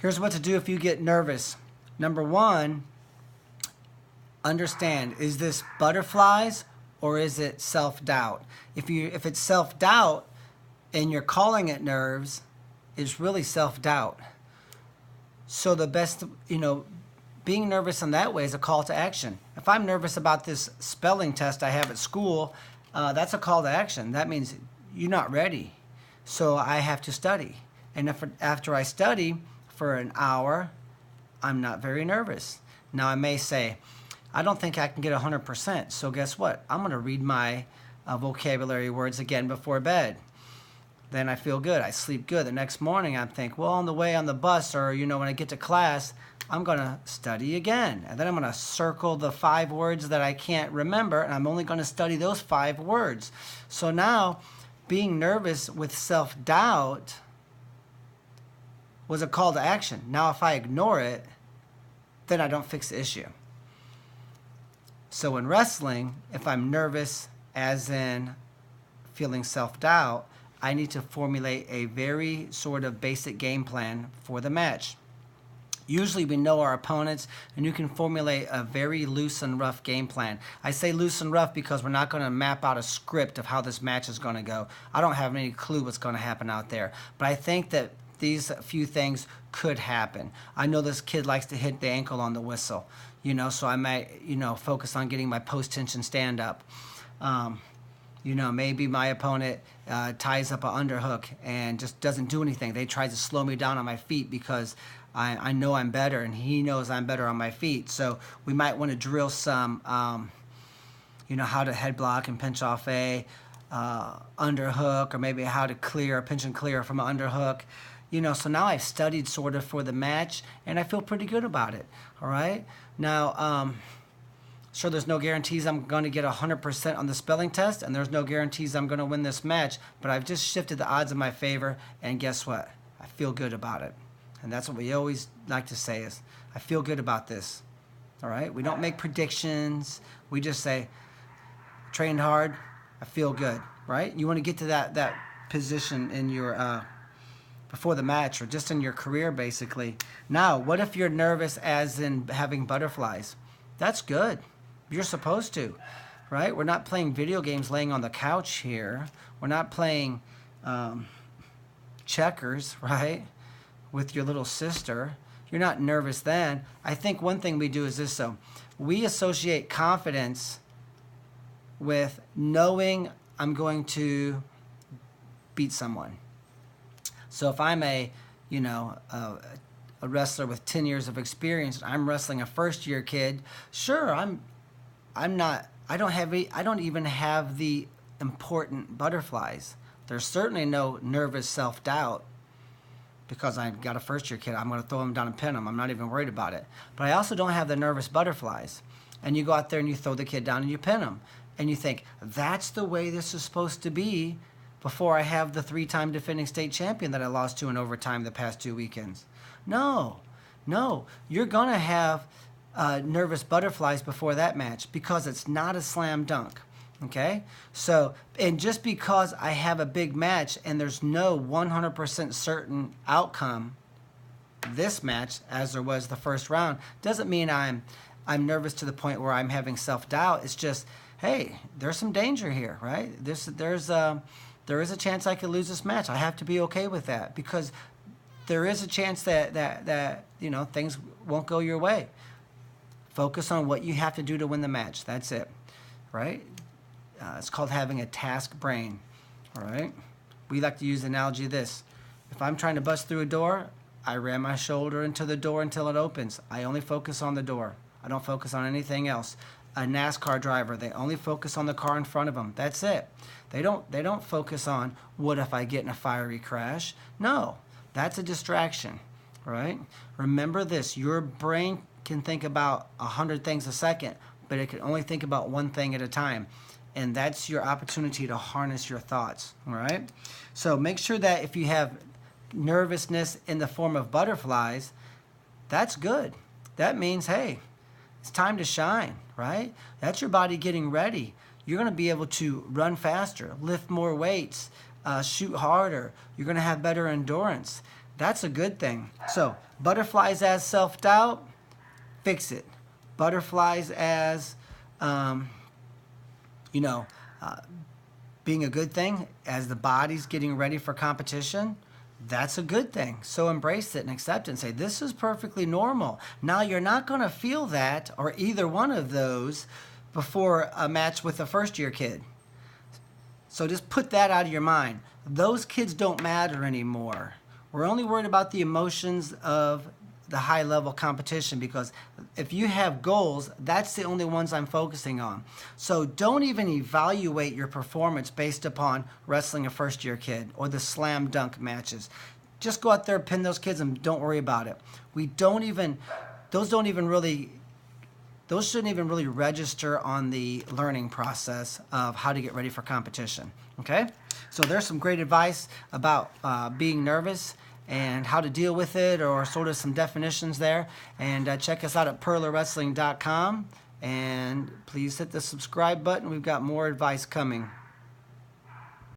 Here's what to do if you get nervous. Number one, understand, is this butterflies or is it self-doubt? If it's self-doubt and you're calling it nerves, it's really self-doubt. So the best, being nervous in that way is a call to action. If I'm nervous about this spelling test I have at school, that's a call to action. That means you're not ready. So I have to study. And if after I study for an hour, I'm not very nervous. Now I may say, I don't think I can get 100%. So guess what? I'm going to read my vocabulary words again before bed. Then I feel good. I sleep good. The next morning I think, well, on the way on the bus or, when I get to class, I'm going to study again. And then I'm going to circle the 5 words that I can't remember, and I'm only going to study those 5 words. So now, being nervous with self-doubt was a call to action. Now if I ignore it, then I don't fix the issue. So in wrestling, if I'm nervous, as in feeling self-doubt, I need to formulate a very sort of basic game plan for the match. Usually we know our opponents, and you can formulate a very loose and rough game plan. I say loose and rough because we're not going to map out a script of how this match is going to go. I don't have any clue what's going to happen out there. But I think that these few things could happen. I know this kid likes to hit the ankle on the whistle, so I might, focus on getting my post-tension stand-up. Maybe my opponent ties up an underhook and just doesn't do anything. They try to slow me down on my feet because I know I'm better and he knows I'm better on my feet. So we might want to drill some, how to head block and pinch off a underhook, or maybe how to pinch and clear from an underhook. So now I've studied sort of for the match and I feel pretty good about it. All right. Now, sure, there's no guarantees I'm going to get 100% on the spelling test, and there's no guarantees I'm going to win this match, but I've just shifted the odds in my favor, and guess what? I feel good about it. And that's what we always like to say is, I feel good about this. All right? We don't make predictions. We just say, trained hard, I feel good, right? You want to get to that position in your before the match, or just in your career, basically. Now, what if you're nervous as in having butterflies? That's good. You're supposed to, right? We're not playing video games laying on the couch here. We're not playing checkers, right, with your little sister. You're not nervous then. I think one thing we do is this, so we associate confidence with knowing I'm going to beat someone. So if I'm a wrestler with 10 years of experience, I'm wrestling a first-year kid, sure, I don't even have the important butterflies. There's certainly no nervous self-doubt because I've got a first-year kid. I'm going to throw him down and pin him. I'm not even worried about it. But I also don't have the nervous butterflies. And you go out there and you throw the kid down and you pin him. And you think, that's the way this is supposed to be before I have the 3-time defending state champion that I lost to in overtime the past 2 weekends. No. You're going to have nervous butterflies before that match because it's not a slam dunk. Okay? So, and just because I have a big match and there's no 100% certain outcome this match, as there was the first round, doesn't mean I'm nervous to the point where I'm having self-doubt. It's just, hey, there's some danger here, right? There is a chance I could lose this match. I have to be okay with that because there is a chance that things won't go your way. Focus on what you have to do to win the match. That's it, right? It's called having a task brain, all right? We like to use the analogy of this. If I'm trying to bust through a door, I ram my shoulder into the door until it opens. I only focus on the door. I don't focus on anything else. A NASCAR driver, they only focus on the car in front of them. That's it. They don't focus on what if I get in a fiery crash. No, that's a distraction, right? Remember this, your brain can think about 100 things a second, but it can only think about one thing at a time. And that's your opportunity to harness your thoughts, all right? So make sure that if you have nervousness in the form of butterflies, that's good. That means, hey, it's time to shine, right? That's your body getting ready. You're going to be able to run faster, lift more weights, shoot harder. You're going to have better endurance. That's a good thing. So butterflies as self-doubt, fix it. Butterflies as, you know, being a good thing as the body's getting ready for competition, that's a good thing. So embrace it and accept it and say, this is perfectly normal. Now, you're not going to feel that or either one of those before a match with a first-year kid. So just put that out of your mind. Those kids don't matter anymore. We're only worried about the emotions of the high-level competition, because if you have goals, that's the only ones I'm focusing on. So don't even evaluate your performance based upon wrestling a first-year kid or the slam dunk matches. Just go out there, pin those kids, and don't worry about it. Those shouldn't even really register on the learning process of how to get ready for competition. Okay? So there's some great advice about being nervous and how to deal with it, or sort of some definitions there. And check us out at purlerwrestling.com. And please hit the subscribe button. We've got more advice coming.